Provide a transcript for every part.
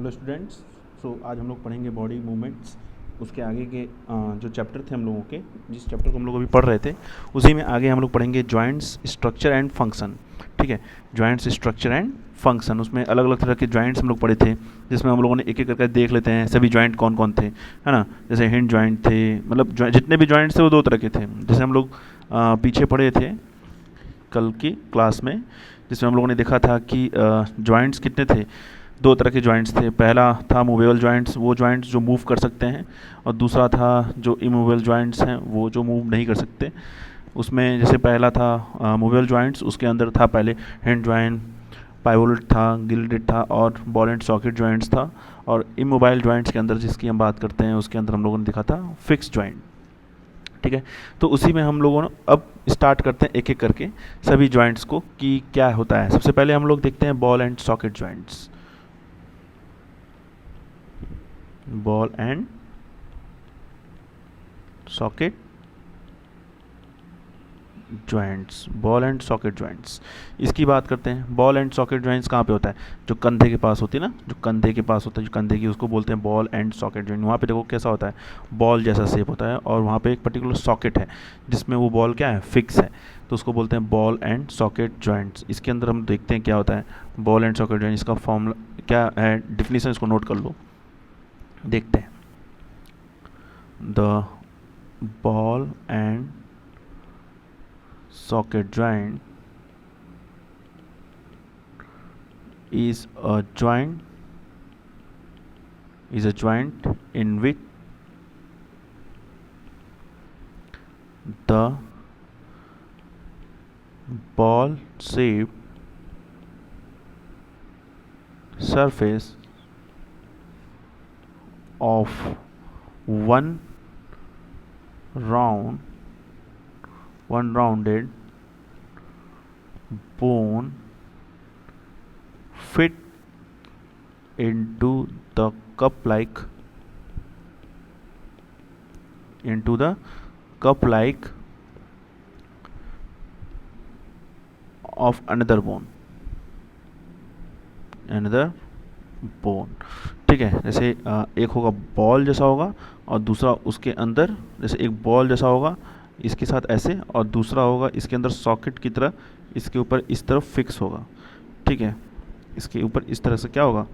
Hello students. आज हम लोग पढ़ेंगे बॉडी मूवमेंट्स। उसके आगे के जो चैप्टर थे हम लोगों के, जिस चैप्टर को हम लोग अभी पढ़ रहे थे, उसी में आगे हम लोग पढ़ेंगे जॉइंट्स, स्ट्रक्चर एंड फंक्शन। ठीक है, जॉइंट्स, स्ट्रक्चर एंड फंक्शन। उसमें अलग अलग तरह के जॉइंट्स हम लोग पढ़े थे, जिसमें हम लोगों ने एक एक करके देख लेते हैं सभी जॉइंट कौन कौन थे, है ना। जैसे हिंज जॉइंट थे, मतलब जितने भी जॉइंट्स थे वो दो तरह के थे। जैसे हम लोग पीछे पढ़े थे कल की क्लास में, जिसमें हम लोगों ने देखा था कि जॉइंट्स कितने थे। दो तरह के जॉइंट्स थे। पहला था मूवेबल जॉइंट्स, वो जॉइंट्स जो मूव कर सकते हैं, और दूसरा था जो इमूवेबल जॉइंट्स हैं, वो जो मूव नहीं कर सकते। उसमें जैसे पहला था मूवेबल जॉइंट्स, उसके अंदर था पहले हिंज जॉइंट, पाइवोलेट था, गिल्डेड था और बॉल एंड सॉकेट जॉइंट्स था। और इमोबाइल जॉइंट्स के अंदर जिसकी हम बात करते हैं, उसके अंदर हम लोगों ने देखा था फिक्स जॉइंट। ठीक है, तो उसी में हम लोगों ने अब स्टार्ट करते हैं एक एक करके सभी जॉइंट्स को कि क्या होता है। सबसे पहले हम लोग देखते हैं ball and socket joints. Ball and socket joints, ball and socket joints, इसकी बात करते हैं। बॉल एंड सॉकेट जॉइंट्स कहाँ पे होता है? जो कंधे के पास होती है ना, जो कंधे के पास होता है, जो कंधे की, उसको बोलते हैं बॉल एंड सॉकेट जॉइंट। वहाँ पे देखो कैसा होता है, बॉल जैसा शेप होता है, और वहाँ पे एक पर्टिकुलर सॉकेट है जिसमें वो बॉल क्या है, फिक्स है, तो उसको बोलते हैं बॉल एंड सॉकेट जॉइंट्स। इसके अंदर हम देखते हैं क्या होता है बॉल एंड सॉकेट जॉइंट। इसका फॉर्मूला क्या है, डिफिनीशन इसको नोट कर लो, देखते हैं। The ball and socket joint is a joint in which the ball shaped surface of one rounded bone fit into the cup-like of another bone। ठीक है, जैसे एक होगा बॉल जैसा होगा, और दूसरा उसके अंदर, जैसे एक बॉल जैसा होगा इसके साथ ऐसे, और दूसरा होगा इसके अंदर सॉकेट की तरह, इसके ऊपर इस तरफ फिक्स होगा। ठीक है, इसके ऊपर इस तरह से क्या होगा,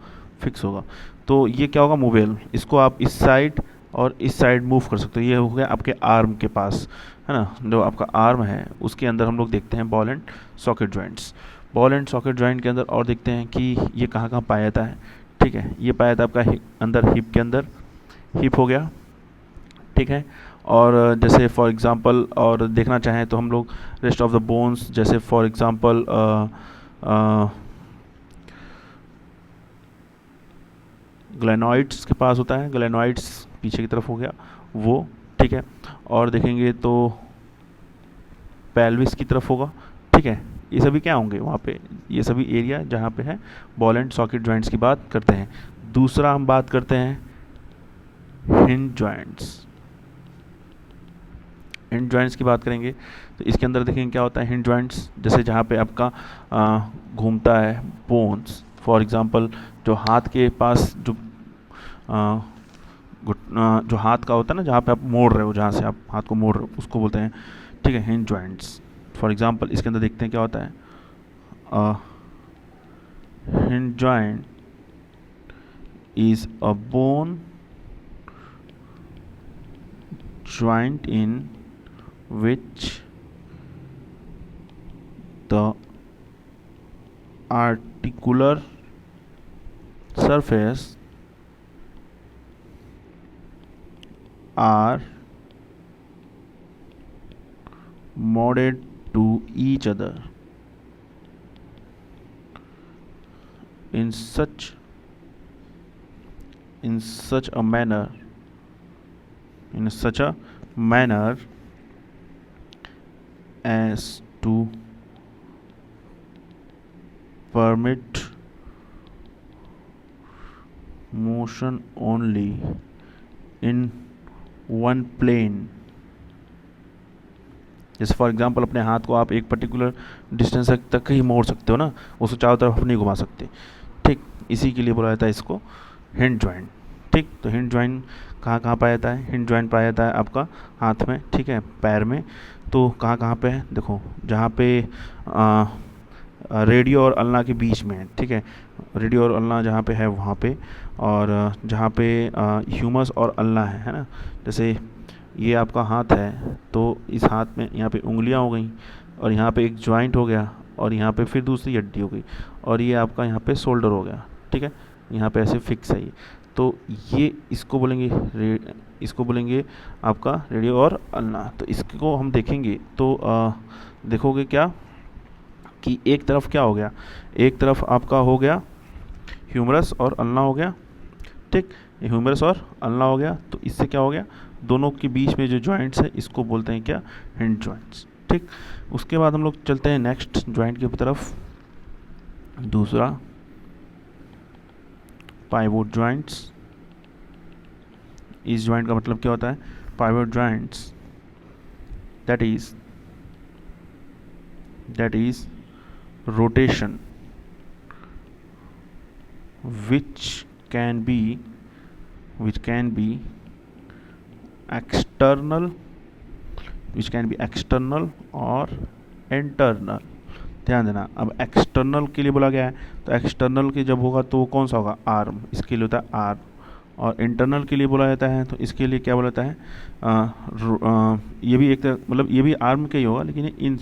फिक्स होगा। तो ये क्या होगा, मूवेबल। इसको आप इस साइड और इस साइड मूव कर सकते हो। ये हो गया आपके आर्म के पास, है ना, जो आपका आर्म है उसके अंदर हम लोग देखते हैं ball and socket joints. Ball and socket joint के अंदर और देखते हैं कि ये कहाँ कहाँ पाया जाता है। ठीक है, ये पाया जाता है आपका अंदर हिप के अंदर, हिप हो गया। ठीक है, और जैसे फॉर एग्जांपल और देखना चाहें तो हम लोग रेस्ट ऑफ द बोन्स, जैसे फॉर एग्जांपल ग्लेनॉइड्स के पास होता है, ग्लेनॉइड्स पीछे की तरफ हो गया वो। ठीक है, और देखेंगे तो पेल्विस की तरफ होगा। ठीक है, ये सभी क्या होंगे वहाँ पे, ये सभी एरिया जहाँ पे है बॉल एंड सॉकेट जॉइंट्स की बात करते हैं। दूसरा हम बात करते हैं हिंज जॉइंट्स। हिंज जॉइंट्स की बात करेंगे तो इसके अंदर देखेंगे क्या होता है हिंज जॉइंट्स, जैसे जहाँ पे आपका घूमता है बोन्स। फॉर एग्जांपल जो हाथ के पास जो जो हाथ का होता है ना, जहाँ पे आप मोड़ रहे हो, जहाँ से आप हाथ को मोड़ रहे हो, उसको बोलते हैं, ठीक है, हिंज जॉइंट्स। फॉर एग्जांपल इसके अंदर देखते हैं क्या होता है, hinge joint is a bone joint in which the articular surface are molded to each other in such a manner as to permit motion only in one plane। जैसे for example अपने हाथ को आप एक पर्टिकुलर डिस्टेंस तक ही मोड़ सकते हो ना, उसको चारों तरफ नहीं घुमा सकते। ठीक, इसी के लिए बोला जाता है इसको हिंड जॉइंट। ठीक, तो हिंड जॉइंट कहाँ कहाँ पाया जाता है? हिंड जॉइंट पाया जाता है आपका हाथ में, ठीक है, पैर में। तो कहाँ कहाँ पे है? देखो, जहाँ पे रेडियो और अल्ना के बीच में है, ठीक है, रेडियो और अल्ना जहाँ पे है वहाँ पे, और जहाँ पे ह्यूमस और अल्ना है ना, जैसे ये आपका हाथ है, तो इस हाथ में यहाँ पे उंगलियाँ हो गई, और यहाँ पे एक जॉइंट हो गया, और यहाँ पे फिर दूसरी हड्डी हो गई, और ये आपका यहाँ पे शोल्डर हो गया, ठीक है, यहाँ पे ऐसे फिक्स है ये। तो ये इसको बोलेंगे इसको बोलेंगे आपका रेडियो और अल्ना। तो इसको हम देखेंगे तो देखोगे क्या कि एक तरफ क्या हो गया, एक तरफ आपका हो गया ह्यूमरस और अल्ना हो गया, ठीक, ह्यूमरस और अल्ना हो गया। तो इससे क्या हो गया, दोनों के बीच में जो जॉइंट्स है इसको बोलते हैं क्या? Hind joints. ठीक, उसके बाद हम लोग चलते हैं नेक्स्ट जॉइंट की तरफ, दूसरा पाइवोट जॉइंट्स। इस जॉइंट का मतलब क्या होता है? Pivot joints that is rotation which can be external और इंटरनल। ध्यान देना, अब एक्सटर्नल के लिए बोला गया है, तो एक्सटर्नल के जब होगा तो वो कौन सा होगा? आर्म, इसके लिए होता है आर्म। और इंटरनल के लिए बोला जाता है, तो इसके लिए क्या बोला जाता है? ये भी एक तरह, मतलब ये भी आर्म का ही होगा, लेकिन ये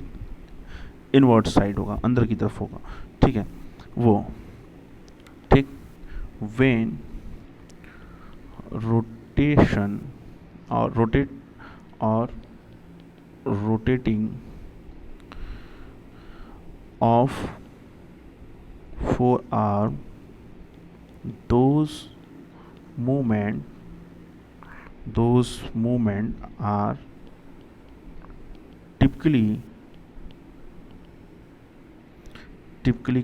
इनवर्ड साइड होगा, अंदर की तरफ होगा, ठीक है, वो, ठीक। वेन रोटेशन और rotating of forearm, those movement are typically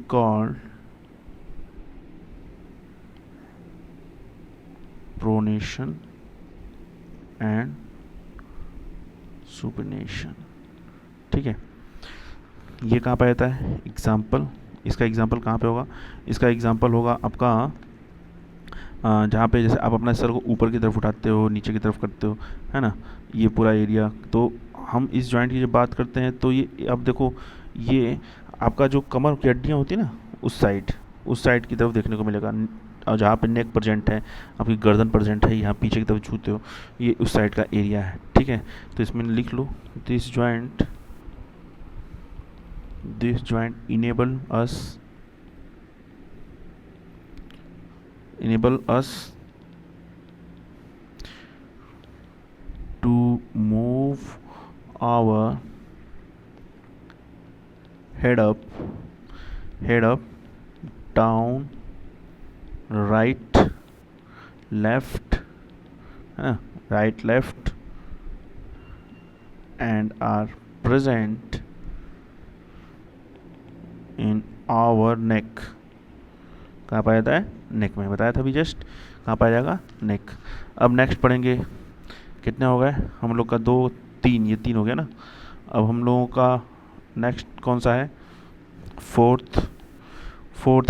called pronation and supination। ठीक है, ये कहाँ पे आता है? एग्जाम्पल, इसका एग्जाम्पल कहाँ पे होगा? इसका एग्जाम्पल होगा आपका जहाँ पे जैसे आप अपना सर को ऊपर की तरफ उठाते हो, नीचे की तरफ करते हो, है ना, ये पूरा एरिया। तो हम इस जॉइंट की जब बात करते हैं तो ये अब देखो, ये आपका जो कमर की हड्डियाँ होती है ना, उस साइड की तरफ देखने को मिलेगा, और जहाँ पे नेक प्रेजेंट है, आपकी गर्दन प्रेजेंट है, यहाँ पीछे की तरफ छूते हो, ये उस साइड का एरिया है, ठीक है। तो इसमें लिख लो, this joint enable us to move our head up, down, right, left, right, left, and are present in our neck। कहाँ पाया जाता है? नेक में, बताया था अभी जस्ट, कहाँ पाया जाएगा? नेक। अब नेक्स्ट पढ़ेंगे, कितने हो गए हम लोग का? 2 3, ये 3 हो गया ना। अब हम लोगों का नेक्स्ट कौन सा है? फोर्थ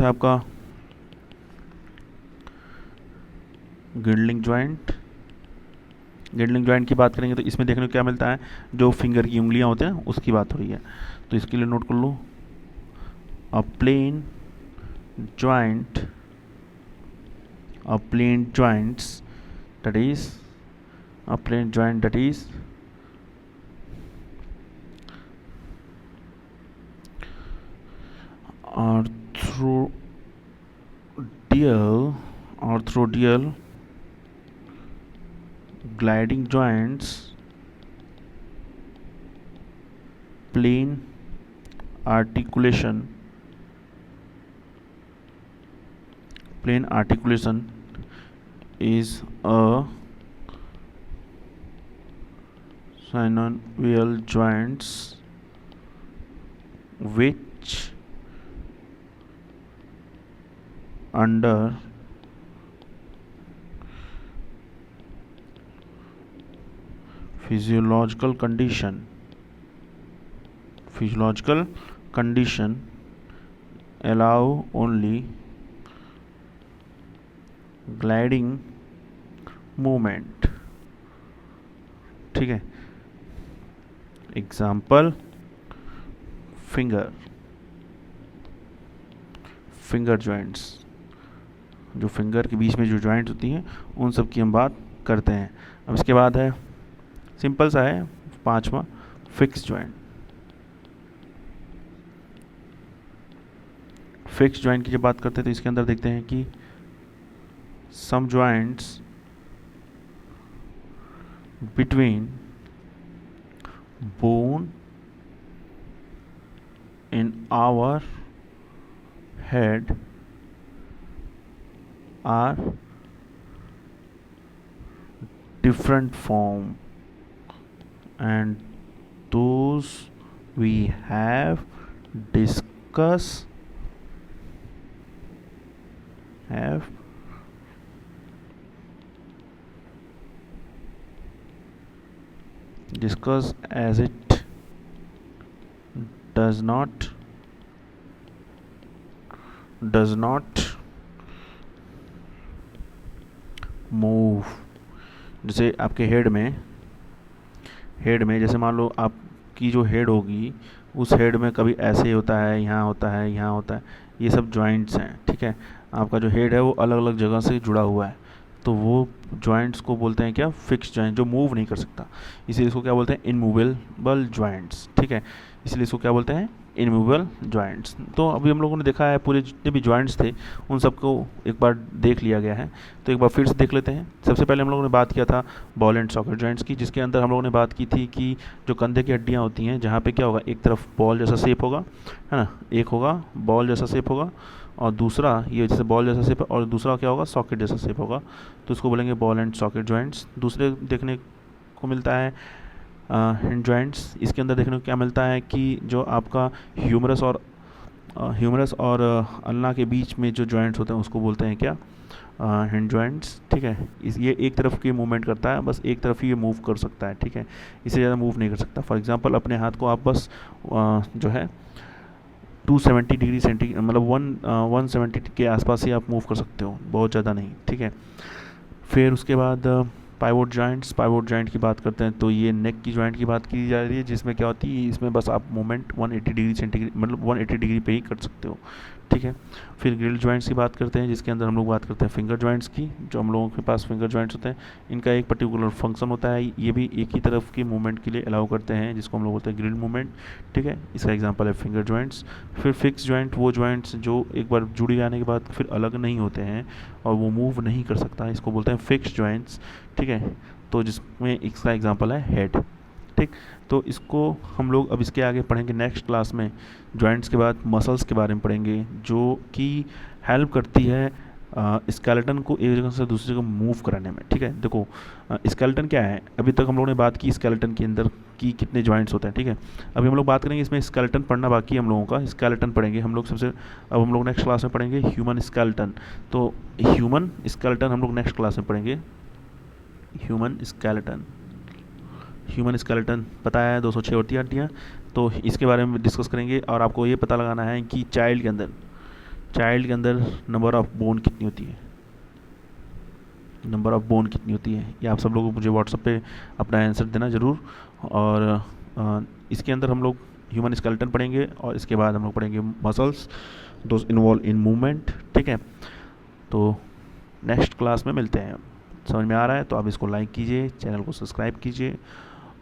है आपका गिल्डिंग जॉइंट। गिल्डिंग जॉइंट की बात करेंगे तो इसमें देखने को क्या मिलता है? जो फिंगर की उंगलियां होती हैं ना, उसकी बात हो रही है। तो इसके लिए नोट कर लो, a plane joints that is orthoidal gliding joints, plane articulation is a synovial joints which under physiological condition allow only gliding movement, ठीक है। एग्जाम्पल फिंगर जॉइंट्स, जो फिंगर के बीच में जो जॉइंट्स होती हैं उन सब की हम बात करते हैं। अब इसके बाद है सिंपल सा है 5वां, फिक्स जॉइंट। फिक्स जॉइंट की जब बात करते हैं तो इसके अंदर देखते हैं कि some joints between bone in our head are different form and those we have discussed as it does not move. जैसे आपके हेड में जैसे मान लो आपकी जो हेड होगी उस हेड में कभी ऐसे होता है, यहाँ होता है, यहाँ होता है, ये सब जॉइंट्स हैं, ठीक है। आपका जो हेड है वो अलग अलग जगह से जुड़ा हुआ है, तो वो जॉइंट्स को बोलते हैं क्या, फिक्स जॉइंट, जो मूव नहीं कर सकता, इसीलिए इसको क्या बोलते हैं, इनमूवेबल जॉइंट्स, ठीक है। इसलिए इसको क्या बोलते हैं, इनमूवेबल जॉइंट्स। तो अभी हम लोगों ने देखा है पूरे जितने भी जॉइंट्स थे उन सबको एक बार देख लिया गया है, तो एक बार फिर से देख लेते हैं। सबसे पहले हम लोगों ने बात किया था बॉल एंड सॉकेट जॉइंट्स की, जिसके अंदर हम लोगों ने बात की थी कि जो कंधे की हड्डियाँ होती हैं जहाँ पे क्या होगा, एक तरफ बॉल जैसा शेप होगा, है ना, एक होगा बॉल जैसा शेप होगा और दूसरा ये जैसे बॉल जैसा शेप है और दूसरा क्या होगा, सॉकेट जैसा शेप होगा, तो इसको बोलेंगे बॉल एंड सॉकेट जॉइंट्स। दूसरे देखने को मिलता है हिंज जॉइंट्स। इसके अंदर देखने को क्या मिलता है कि जो आपका ह्यूमरस और अल्ना के बीच में जो जॉइंट्स होते हैं उसको बोलते हैं क्या, हिंज जॉइंट्स, ठीक है। ये एक तरफ की मूवमेंट करता है, बस एक तरफ ही ये मूव कर सकता है, ठीक है, इससे ज़्यादा मूव नहीं कर सकता। फॉर एग्जांपल अपने हाथ को आप बस जो है 270 डिग्री सेंटीग्रेड मतलब 170 के आसपास ही आप मूव कर सकते हो, बहुत ज़्यादा नहीं, ठीक है। फिर उसके बाद पाइवोट जॉइंट की बात करते हैं तो ये नेक की जॉइंट की बात की जा रही है, जिसमें क्या होती है, इसमें बस आप मूवमेंट 180 डिग्री सेंटीग्रेड मतलब 180 डिग्री पे ही कर सकते हो, ठीक है। फिर ग्रिल्ड जॉइंट्स की बात करते हैं, जिसके अंदर हम लोग बात करते हैं फिंगर जॉइंट्स की। जो हम लोगों के पास फिंगर जॉइंट्स होते हैं इनका एक पर्टिकुलर फंक्शन होता है, ये भी एक ही तरफ की मूवमेंट के लिए अलाउ करते हैं, जिसको हम लोग बोलते हैं ग्रिल्ड मूवमेंट, ठीक है। इसका एग्जाम्पल है फिंगर जॉइंट्स। फिर फिक्स जॉइंट, वो जॉइंट्स जो एक बार जुड़ी जाने के बाद फिर अलग नहीं होते हैं और वो मूव नहीं कर सकता, इसको बोलते हैं फिक्स जॉइंट्स, ठीक है। तो जिसमें इसका एग्जांपल है हेड, ठीक। तो इसको हम लोग अब इसके आगे पढ़ेंगे नेक्स्ट क्लास में। जॉइंट्स के बाद मसल्स के बारे में पढ़ेंगे, जो कि हेल्प करती है स्केलेटन को एक जगह से दूसरी जगह मूव कराने में, ठीक है। देखो स्केलेटन क्या है, अभी तक हम लोगों ने बात की स्केलेटन के अंदर की कितने जॉइंट्स होते हैं, ठीक है। अभी हम लोग बात करेंगे इसमें स्केलेटन पढ़ना बाकी है हम लोगों का, स्केलेटन पढ़ेंगे हम लोग सबसे। अब हम लोग नेक्स्ट क्लास में पढ़ेंगे ह्यूमन स्केलेटन। तो ह्यूमन स्केलेटन हम लोग नेक्स्ट क्लास में पढ़ेंगे। ह्यूमन स्केलेटन पता है 206 होती है हड्डियाँ, तो इसके बारे में डिस्कस करेंगे। और आपको ये पता लगाना है कि चाइल्ड के अंदर नंबर ऑफ बोन कितनी होती है, ये आप सब लोग मुझे व्हाट्सएप पे अपना आंसर देना ज़रूर। और इसके अंदर हम लोग ह्यूमन स्केलेटन पढ़ेंगे और इसके बाद हम लोग पढ़ेंगे muscles, those involve in movement, ठीक है। तो नेक्स्ट क्लास में मिलते हैं। समझ में आ रहा है तो आप इसको लाइक कीजिए, चैनल को सब्सक्राइब कीजिए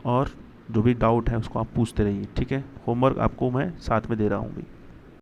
और जो भी डाउट है उसको आप पूछते रहिए, ठीक है। होमवर्क आपको मैं साथ में दे रहा हूँ भी।